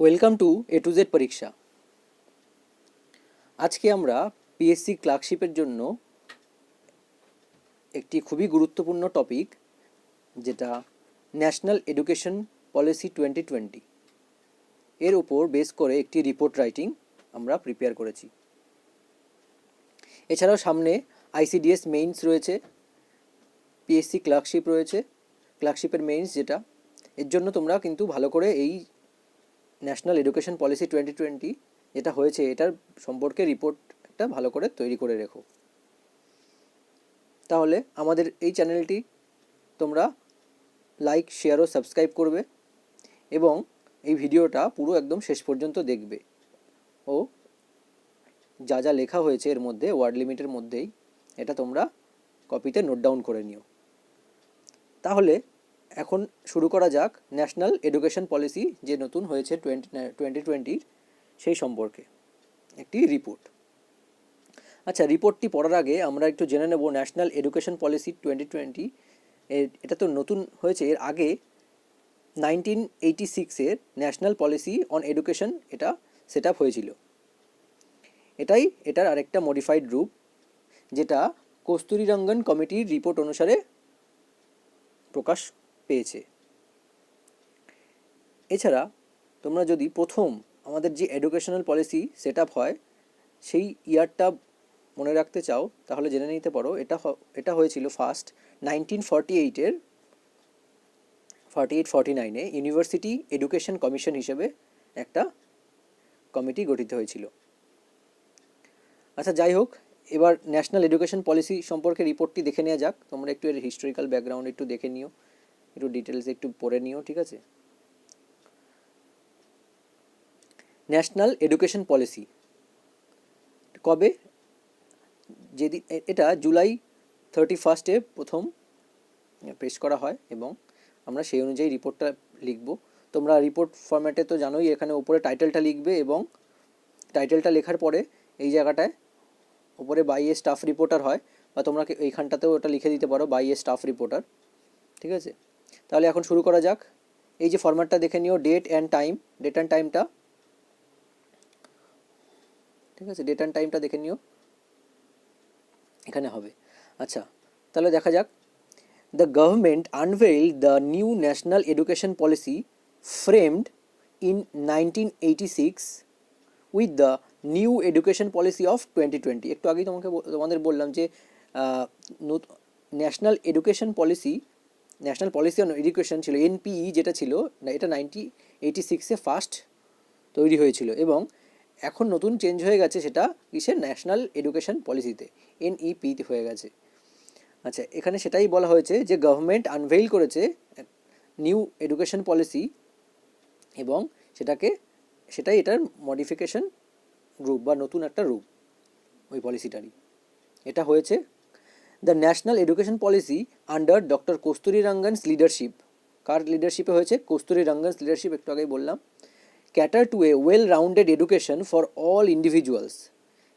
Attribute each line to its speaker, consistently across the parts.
Speaker 1: Welcome to A to Z পরীক্ষা। আজকে আমরা পিএসসি ক্লার্কশিপের জন্য একটি খুবই গুরুত্বপূর্ণ টপিক, যেটা ন্যাশনাল এডুকেশন পলিসি 2020 এর উপর বেস করে একটি রিপোর্ট রাইটিং আমরা প্রিপেয়ার করেছি। এছাড়াও সামনে আইসিডিএস মেইনস রয়েছে, পিএসসি ক্লার্কশিপ রয়েছে, ক্লার্কশিপের মেইনস যেটা, এর জন্য তোমরা কিন্তু ভালো করে এই ন্যাশনাল এডুকেশন পলিসি 2020 যেটা হয়েছে এটার সম্পর্কে রিপোর্ট একটা ভালো করে তৈরি করে রেখো। তাহলে আমাদের এই চ্যানেলটি তোমরা লাইক, শেয়ার ও সাবস্ক্রাইব করবে এবং এই ভিডিওটা পুরো একদম শেষ পর্যন্ত দেখবে ও যা যা লেখা হয়েছে এর মধ্যে ওয়ার্ড লিমিটের মধ্যেই এটা তোমরা কপিতে নোট ডাউন করে নিও। তাহলে এখন শুরু করা যাক ন্যাশনাল এডুকেশন পলিসি যে নতুন হয়েছে 2020 সেই সম্পর্কে একটি রিপোর্ট। আচ্ছা, রিপোর্টটি পড়ার আগে আমরা একটু জেনে নেব ন্যাশনাল এডুকেশন পলিসি 2020 এটা তো নতুন হয়েছে। এর আগে 1986-এর ন্যাশনাল পলিসি অন এডুকেশন এটা সেট আপ হয়েছিল। এটাই এটার আরেকটা মডিফাইড রূপ, যেটা কস্তুরীরঙ্গন কমিটির রিপোর্ট অনুসারে প্রকাশ পেয়েছে। এছাড়া তোমরা যদি প্রথম আমাদের যে এডুকেশনাল পলিসি সেট আপ হয় সেই ইয়ারটা মনে রাখতে চাও তাহলে জেনে নিতে পারো। এটা হয়েছিল ফার্স্ট 1948-এর 48-49-এ ইউনিভার্সিটি এডুকেশন কমিশন হিসেবে একটা কমিটি গঠিত হয়েছিল। আচ্ছা, যাই হোক, এবার ন্যাশনাল এডুকেশন পলিসি সম্পর্কে রিপোর্টটি দেখে নেওয়া যাক। তোমরা একটু এর হিস্টোরিক্যাল ব্যাকগ্রাউন্ড একটু দেখে নিও, একটু ডিটেলসে একটু পড়ে নিও, ঠিক আছে? ন্যাশনাল এডুকেশন পলিসি কবে? যেদিন এটা জুলাই 31-এ প্রথম পেশ করা হয় এবং আমরা সেই অনুযায়ী রিপোর্টটা লিখব। তোমরা রিপোর্ট ফরম্যাটে তো জানোই, এখানে উপরে টাইটেলটা লিখবে এবং টাইটেলটা লেখার পরে এই জায়গাটায় উপরে বাই এ স্টাফ রিপোর্টার হয়, বা তোমরা এইখানটাতেও ওটা লিখে দিতে পারো বাই এ স্টাফ রিপোর্টার, ঠিক আছে? তাহলে এখন শুরু করা যাক। এই যে ফরম্যাটটা দেখে নিও, ডেট অ্যান্ড টাইমটা, ঠিক আছে? ডেট অ্যান্ড টাইমটা দেখে নিও, এখানে হবে। আচ্ছা, তাহলে দেখা যাক। The government unveiled the new national education policy framed in 1986 with the new education policy of 2020. একটু আগেই তোমাদের বললাম যে national education policy on education ছিল, এনপিই যেটা ছিল না, এটা 1986-এ ফার্স্ট তৈরি হয়েছিল এবং এখন নতুন চেঞ্জ হয়ে গেছে, সেটা কিসের? ন্যাশনাল এডুকেশন পলিসিতে, এনইপিতে হয়ে গেছে। আচ্ছা, এখানে সেটাই বলা হয়েছে যে গভর্নমেন্ট আনভেইল করেছে নিউ এডুকেশন পলিসি এবং সেটাই এটার মডিফিকেশন রূপ বা নতুন একটা রূপ ওই পলিসিটারই। এটা হয়েছে the national education policy under doctor Kasturirangan's leadership. কার লিডারশিপে হয়েছে? কস্তুরীরঙ্গনস লিডারশিপ, একটু আগেই বললাম। Cater to a well rounded education for all individuals.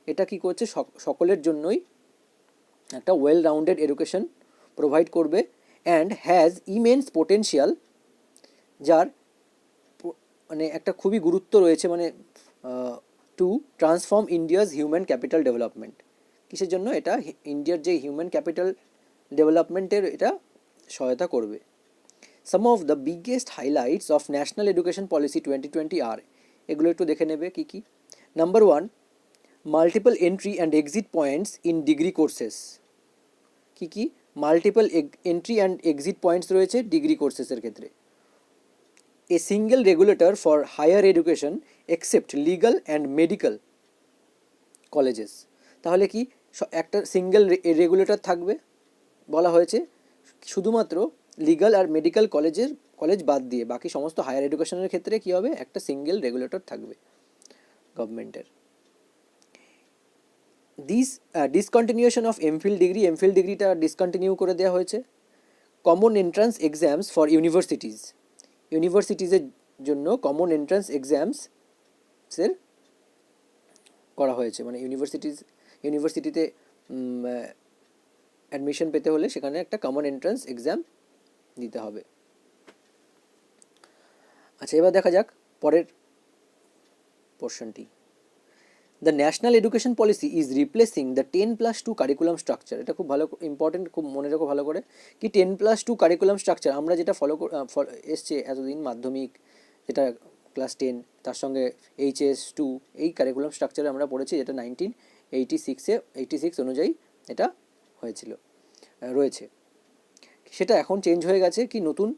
Speaker 1: এটা কি করছে? সকলের জন্যই একটা ওয়েল রাউন্ডেড এডুকেশন প্রোভাইড করবে। অ্যান্ড হ্যাজ ইমেন্স পোটেনশিয়াল, যার মানে একটা খুবই গুরুত্ব রয়েছে, মানে to transform India's human capital development. কিসের জন্য? এটা ইন্ডিয়ার যে হিউম্যান ক্যাপিটাল ডেভেলপমেন্টের এটা সহায়তা করবে। Some of the biggest highlights of national education policy 2020 আর, এগুলো একটু দেখে নেবে কী কী। Number 1, multiple entry and exit points in degree courses. কী কী? Multiple entry and exit points রয়েছে ডিগ্রি কোর্সেসের ক্ষেত্রে। A single regulator for higher education except legal and medical colleges. তাহলে কি একটা সিঙ্গেল রেগুলেটর থাকবে বলা হয়েছে, শুধুমাত্র লিগাল আর মেডিকেল কলেজ বাদ দিয়ে বাকি সমস্ত হায়ার এডুকেশনের ক্ষেত্রে কী হবে? একটা সিঙ্গেল রেগুলেটর থাকবে গভর্নমেন্টের। ডিসকন্টিনিউশন অফ এমফিল ডিগ্রিটা ডিসকন্টিনিউ করে দেওয়া হয়েছে। কমন এন্ট্রান্স এক্সামস ফর ইউনিভার্সিটিজের জন্য কমন এন্ট্রান্স এক্সামসের করা হয়েছে, মানে ইউনিভার্সিটিতে অ্যাডমিশন পেতে হলে সেখানে একটা কমন এন্ট্রান্স এক্সাম দিতে হবে। আচ্ছা, এবার দেখা যাক পরের পোর্শনটি। The national education policy is replacing the 10+2 curriculum structure. এটা খুব ভালো ইম্পর্টেন্ট, খুব মনে রাখো ভালো করে, কি 10+2 কারিকুলাম স্ট্রাকচার আমরা যেটা ফলো এসছে এতদিন, মাধ্যমিক যেটা ক্লাস 10, তার সঙ্গে HS2, এই কারিকুলাম স্ট্রাকচারে আমরা পড়েছি, যেটা 1986 অনুযায়ী এটা হয়েছিল, রয়েছে। সেটা এখন চেঞ্জ হয়ে গেছে কি নতুন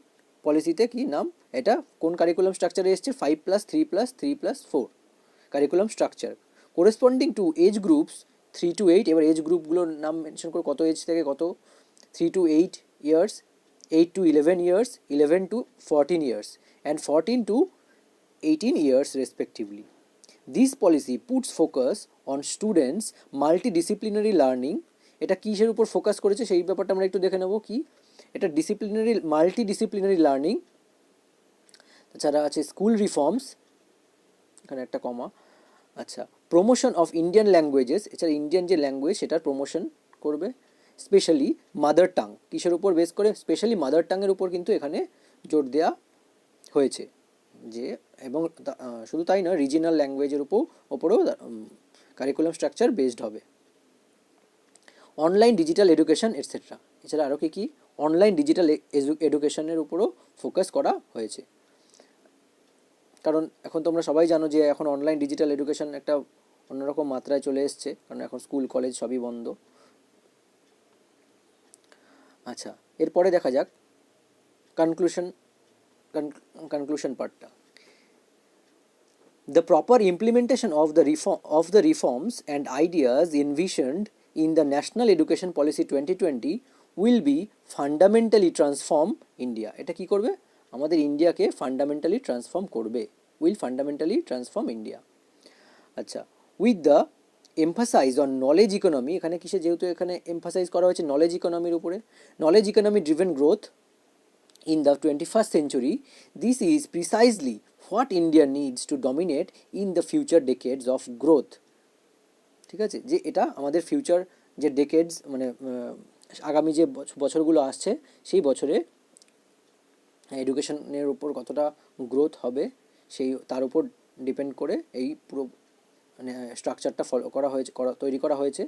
Speaker 1: পলিসিতে, কি নাম, এটা কোন কারিকুলাম স্ট্রাকচারে এসছে, 5+3+3+4 curriculum structure corresponding to age groups 3 to 8। এবার এজ গ্রুপগুলোর নাম মেনশন করে, কত এজ থেকে কত, 3 to 8 years, 8 to 11 years, 11 to 14 years and 14 to 18 years respectively. This policy puts focus on students multidisciplinary learning। এটা কিসের উপর ফোকাস করেছে সেই ব্যাপারটা আমরা একটু দেখে নেব। কি এটা মাল্টিডিসিপ্লিনারি লার্নিং। তাছাড়া আছে স্কুল রিফর্মস, এখানে একটা কমা, আচ্ছা, প্রমোশন অফ ইন্ডিয়ান ল্যাঙ্গুয়েজেস, এছাড়া ইন্ডিয়ান যে ল্যাঙ্গুয়েজ সেটার প্রমোশন করবে, স্পেশালি মাদার টাং। কিসের উপর বেস করে, স্পেশালি মাদার টাংয়ের উপর কিন্তু এখানে জোর দেওয়া হয়েছে যে, এবং শুধু তাই নয়, রিজিনাল ল্যাঙ্গুয়েজের ওপরেও কারিকুলাম স্ট্রাকচার বেসড হবে। অনলাইন ডিজিটাল এডুকেশন এটসেট্রা, এছাড়া আরও কী অনলাইন ডিজিটাল এডুকেশনের উপরও ফোকাস করা হয়েছে। কারণ এখন তোমরা সবাই জানো যে এখন অনলাইন ডিজিটাল এডুকেশন একটা অন্যরকম মাত্রায় চলে এসছে, কারণ এখন স্কুল কলেজ সবই বন্ধ। আচ্ছা, এরপরে দেখা যাক কনক্লুশন পার্টটা। The proper implementation of the reforms and ideas envisioned in the National Education Policy 2020 will be fundamentally transform India। এটা কি করবে, আমাদের ইন্ডিয়াকে ফান্ডামেন্টালি ট্রান্সফর্ম করবে, will fundamentally transform India। আচ্ছা, with the emphasize on knowledge economy, এখানে কিসে, যেহেতু এখানে এমফাসাইজ করা হয়েছে নলেজ ইকোনমির উপরে, knowledge economy driven growth in the 21st century, this is precisely what India needs to dominate in the future decades of growth। ঠিক আছে, যে এটা আমাদের ফিউচার যে ডেকেডস, মানে আগামী যে বছরগুলো আসছে সেই বছরে এডুকেশনের উপর কতটা গ্রোথ হবে সেই তার উপর ডিপেন্ড করে এই পুরো মানে স্ট্রাকচারটা ফলো করা হয়েছে, তৈরি করা হয়েছে,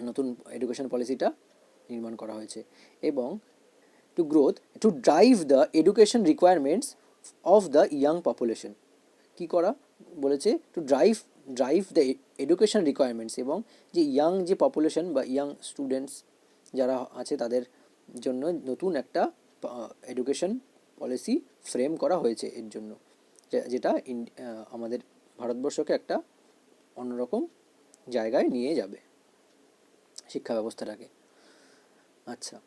Speaker 1: নতুন এডুকেশন পলিসিটা নির্মাণ করা হয়েছে। এবং to growth to drive the education requirements of the young population, কি করা বলেছে, to drive the education requirements, এবং যে ইয়াং যে পপুলেশন বা ইয়াং স্টুডেন্টস যারা আছে তাদের জন্য নতুন একটা এডুকেশন পলিসি ফ্রেম করা হয়েছে এর জন্য, যেটা আমাদের ভারতবর্ষকে একটা অন্যরকম জায়গায় নিয়ে যাবে শিক্ষা ব্যবস্থাটাকে। আচ্ছা,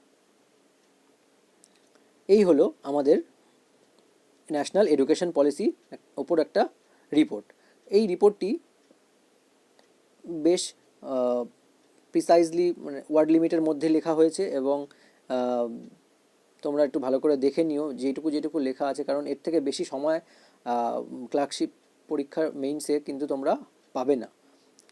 Speaker 1: এই হলো আমাদের ন্যাশনাল এডুকেশন পলিসি ওপর একটা রিপোর্ট। এই রিপোর্টটি বেশ প্রিসাইজলি মানে ওয়ার্ড লিমিটের মধ্যে লেখা হয়েছে, এবং তোমরা একটু ভালো করে দেখে নিও যেটুকু লেখা আছে, কারণ এর থেকে বেশি সময় ক্লার্কশিপ পরীক্ষার মেইনসে কিন্তু তোমরা পাবে না।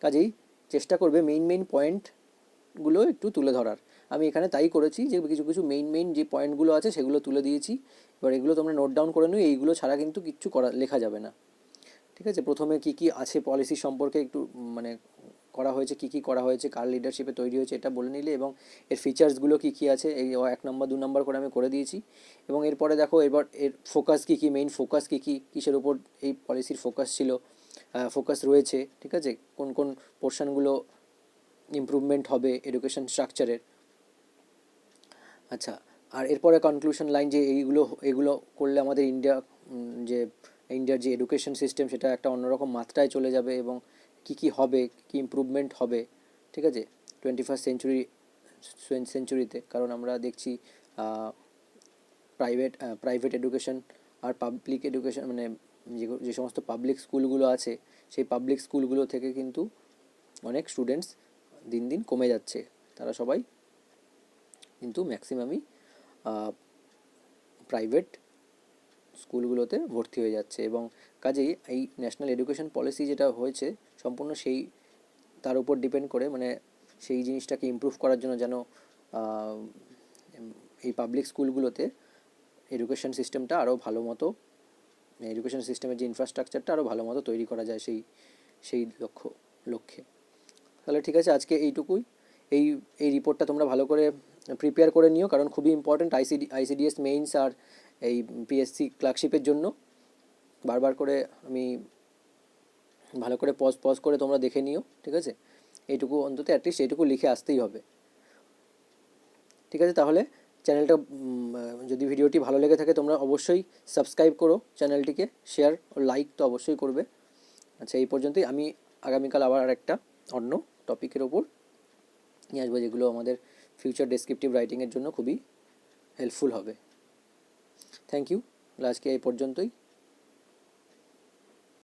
Speaker 1: কাজেই চেষ্টা করবে মেইন পয়েন্টগুলো একটু তুলে ধরার। আমি এখানে তাই করেছি যে কিছু মেইন যে পয়েন্টগুলো আছে সেগুলো তুলে দিয়েছি। এবার এগুলো তোমরা নোট ডাউন করে নিও, এইগুলো ছাড়া কিন্তু কিচ্ছু লেখা যাবে না। ঠিক আছে, প্রথমে কি আছে পলিসি সম্পর্কে একটু মানে করা হয়েছে, কি করা হয়েছে, কার লিডারশিপে তৈরি হয়েছে এটা বলে নিলে, এবং এর ফিচার্সগুলো কি আছে এই 1 নম্বর 2 নম্বর করে আমি করে দিয়েছি। এবং এরপরে দেখো এবার এর ফোকাস কি মেইন ফোকাস কিসের উপর এই পলিসির ফোকাস রয়েছে, ঠিক আছে, কোন পোর্শনগুলো ইমপ্রুভমেন্ট হবে এডুকেশন স্ট্রাকচারের। আচ্ছা, আর এরপরে কনক্লুশন লাইন যে এগুলো করলে আমাদের ইন্ডিয়ার যে এডুকেশন সিস্টেম সেটা একটা অন্যরকম মাত্রায় চলে যাবে, এবং কি হবে, কি ইমপ্রুভমেন্ট হবে, ঠিক আছে 21st সেঞ্চুরিতে। কারণ আমরা দেখছি প্রাইভেট এডুকেশন আর পাবলিক এডুকেশন, মানে যে সমস্ত পাবলিক স্কুলগুলো আছে সেই পাবলিক স্কুলগুলো থেকে কিন্তু অনেক স্টুডেন্টস দিন দিন কমে যাচ্ছে, তারা সবাই কিন্তু ম্যাক্সিমামই প্রাইভেট স্কুলগুলোতে ভর্তি হয়ে যাচ্ছে। এবং কাজেই এই ন্যাশনাল এডুকেশন পলিসি যেটা হয়েছে সম্পূর্ণ তার উপর ডিপেন্ড করে, মানে সেই জিনিসটাকে ইমপ্রুভ করার জন্য যেন এই পাবলিক স্কুলগুলোতে এডুকেশন সিস্টেমটা আরও ভালো মতো এডুকেশন সিস্টেমের যে ইনফ্রাস্ট্রাকচারটা আরও ভালো মতো তৈরি করা যায় সেই লক্ষ্যে। তাহলে ঠিক আছে, আজকে এইটুকুই। এই রিপোর্টটা তোমরা ভালো করে প্রিপেয়ার করে নিও, কারণ খুবই ইম্পর্ট্যান্ট আইসিডিএস মেইনস আর এই পিএসসি ক্লার্কশিপের জন্য। বারবার করে আমি ভালো করে পজ করে তোমরা দেখে নিও, ঠিক আছে? এইটুকু অন্তত অ্যাটলিস্ট এইটুকু লিখে আসতেই হবে, ঠিক আছে? তাহলে চ্যানেলটা যদি ভিডিওটি ভালো লেগে থাকে তোমরা অবশ্যই সাবস্ক্রাইব করো চ্যানেলটিকে, শেয়ার ও লাইক তো অবশ্যই করবে। আচ্ছা, এই পর্যন্তই। আমি আগামীকাল আবার আরেকটা অন্য টপিকের ওপর নিয়ে আসবো, যেগুলো আমাদের ফিউচার ডেসক্রিপটিভ রাইটিংয়ের জন্য খুবই হেল্পফুল হবে। Thank you. আজকে এই পর্যন্তই।